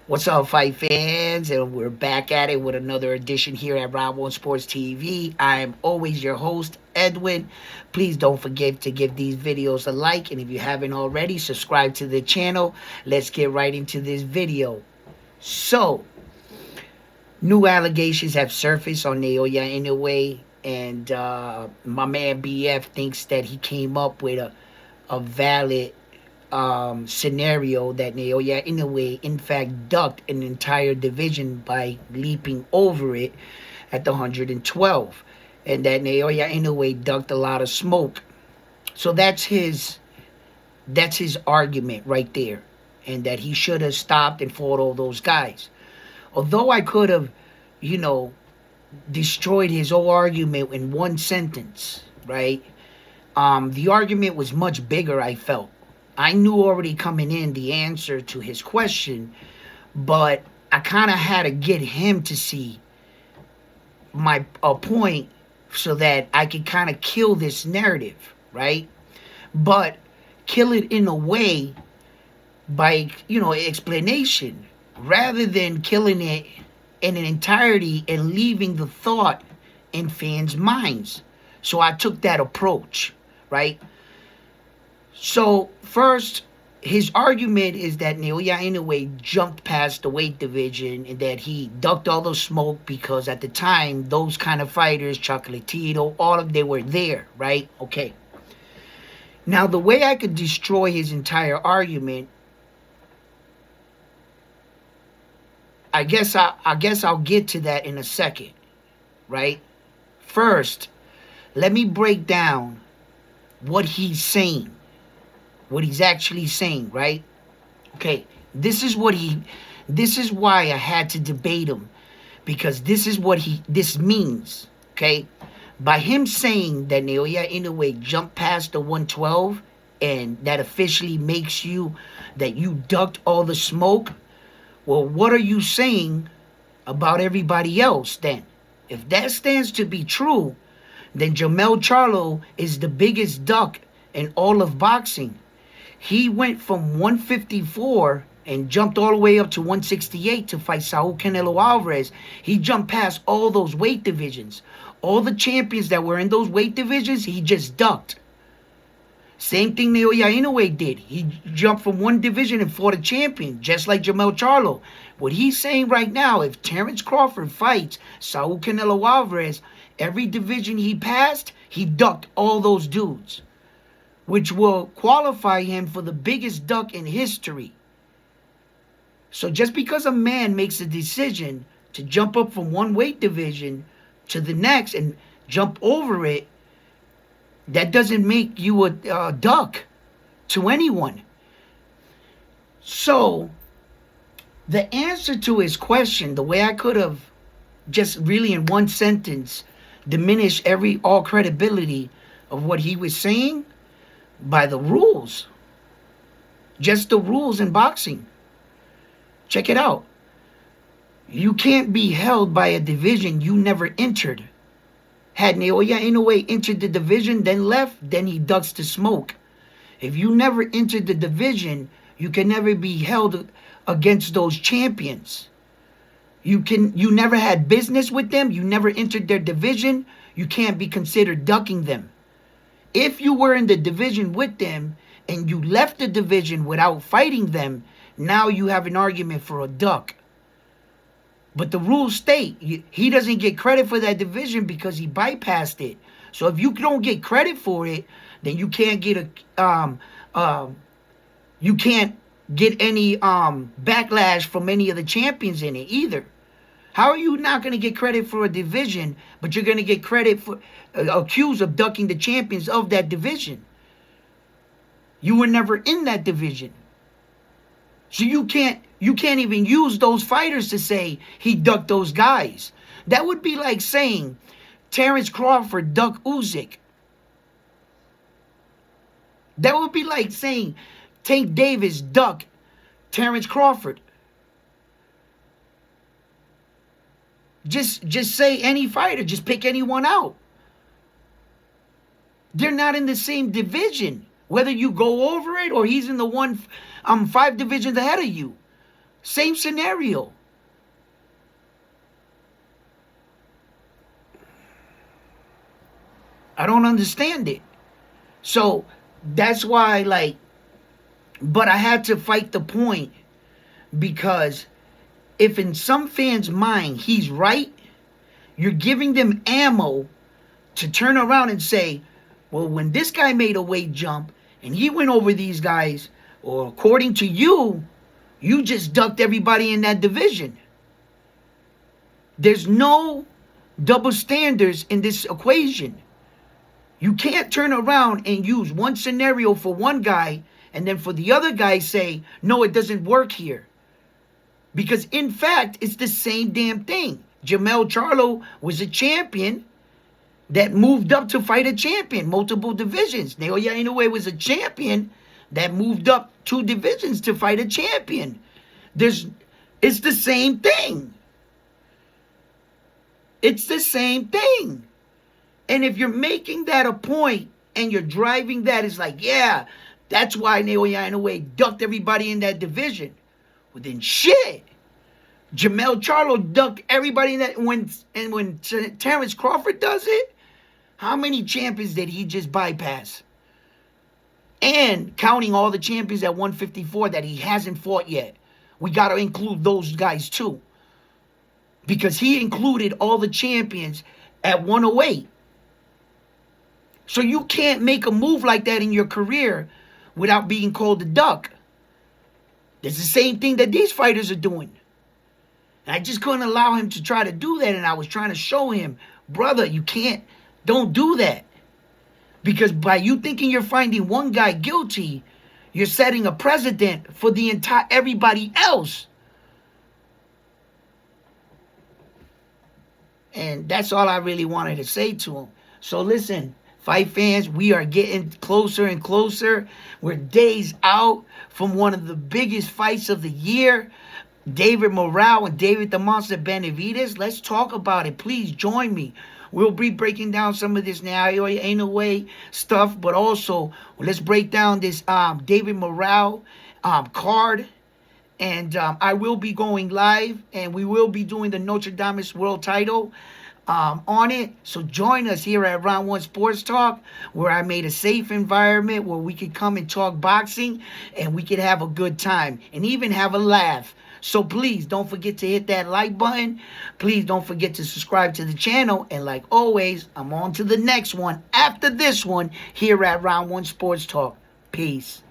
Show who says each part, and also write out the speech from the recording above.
Speaker 1: What's up, fight fans? And we're back at it with another edition here at Round One Sports TV. I'm always your host, Edwin. Please don't forget to give these videos a like, and if you haven't already, subscribe to the channel. Let's get right into this video. So, new allegations have surfaced on Nagoya Inoue, and my man BF thinks that he came up with a valid scenario that Nagoya Inoue in fact ducked an entire division by leaping over it at the 112, and that Nagoya Inoue ducked a lot of smoke. So that's his argument right there, and that he should have stopped and fought all those guys. Although I could have, you know, destroyed his whole argument in one sentence, right? The argument was much bigger, I felt. I knew already coming in the answer to his question, but I kind of had to get him to see my point so that I could kind of kill this narrative, right? But kill it in a way by, explanation, rather than killing it in an entirety and leaving the thought in fans' minds. So I took that approach, right? So first, his argument is that Nagoya Inoue jumped past the weight division and that he ducked all the smoke because at the time, those kind of fighters, Chocolatito, all of them were there, right? Okay. Now, the way I could destroy his entire argument, I guess I'll get to that in a second, right? First, let me break down what he's saying. What he's actually saying, right? Okay, this is why I had to debate him, because this is what this means, okay? By him saying that Nagoya Inoue jumped past the 112 and that officially makes you that you ducked all the smoke, well, what are you saying about everybody else then? If that stands to be true, then Jermell Charlo is the biggest duck in all of boxing. He went from 154 and jumped all the way up to 168 to fight Saul Canelo Alvarez. He jumped past all those weight divisions. All the champions that were in those weight divisions, he just ducked. Same thing Nagoya Inoue did. He jumped from one division and fought a champion, just like Jermell Charlo. What he's saying right now, if Terrence Crawford fights Saul Canelo Alvarez, every division he passed, he ducked all those dudes, which will qualify him for the biggest duck in history. So just because a man makes a decision to jump up from one weight division to the next and jump over it, that doesn't make you a duck to anyone. So the answer to his question, the way I could have just really in one sentence diminished all credibility of what he was saying, by the rules. Just the rules in boxing. Check it out. You can't be held by a division you never entered. Had Nagoya Inoue entered the division, then left, then he ducks the smoke. If you never entered the division, you can never be held against those champions. You never had business with them, you never entered their division, you can't be considered ducking them. If you were in the division with them and you left the division without fighting them, now you have an argument for a duck. But the rules state he doesn't get credit for that division because he bypassed it. So if you don't get credit for it, then you can't get any backlash from any of the champions in it either. How are you not going to get credit for a division, but you're going to get credit for accused of ducking the champions of that division? You were never in that division. So you can't even use those fighters to say he ducked those guys. That would be like saying Terrence Crawford ducked Usyk. That would be like saying Tank Davis ducked Terrence Crawford. Just say any fighter. Just pick anyone out. They're not in the same division. Whether you go over it or he's in the 5 divisions ahead of you. Same scenario. I don't understand it. So that's why, like, but I had to fight the point because if in some fans' mind he's right, you're giving them ammo to turn around and say, well, when this guy made a weight jump and he went over these guys, or according to you, you just ducked everybody in that division. There's no double standards in this equation. You can't turn around and use one scenario for one guy and then for the other guy say, no, it doesn't work here. Because in fact, it's the same damn thing. Jermell Charlo was a champion that moved up to fight a champion, multiple divisions. Naoya Inoue was a champion that moved up 2 divisions to fight a champion. It's the same thing. It's the same thing. And if you're making that a point and you're driving that, it's like, yeah, that's why Naoya Inoue ducked everybody in that division. Well, then shit. Jermell Charlo ducked everybody in that. When Terrence Crawford does it, how many champions did he just bypass? And counting all the champions at 154 that he hasn't fought yet. We got to include those guys too. Because he included all the champions at 108. So you can't make a move like that in your career without being called a duck. It's the same thing that these fighters are doing. And I just couldn't allow him to try to do that. And I was trying to show him, brother, you can't, don't do that. Because by you thinking you're finding one guy guilty, you're setting a precedent for the entire everybody else. And that's all I really wanted to say to him. So listen, fight fans, we are getting closer and closer. We're days out from one of the biggest fights of the year. David Morale and David the Monster Benavidez. Let's talk about it. Please join me. We'll be breaking down some of this Nagoya Inoue stuff, but also let's break down this David Morale card. And I will be going live, and we will be doing the Notre Dame World Title on it. So join us here at Round 1 Sports Talk, where I made a safe environment where we could come and talk boxing, and we could have a good time and even have a laugh. So please don't forget to hit that like button. Please don't forget to subscribe to the channel. And like always, I'm on to the next one after this one here at Round 1 Sports Talk. Peace.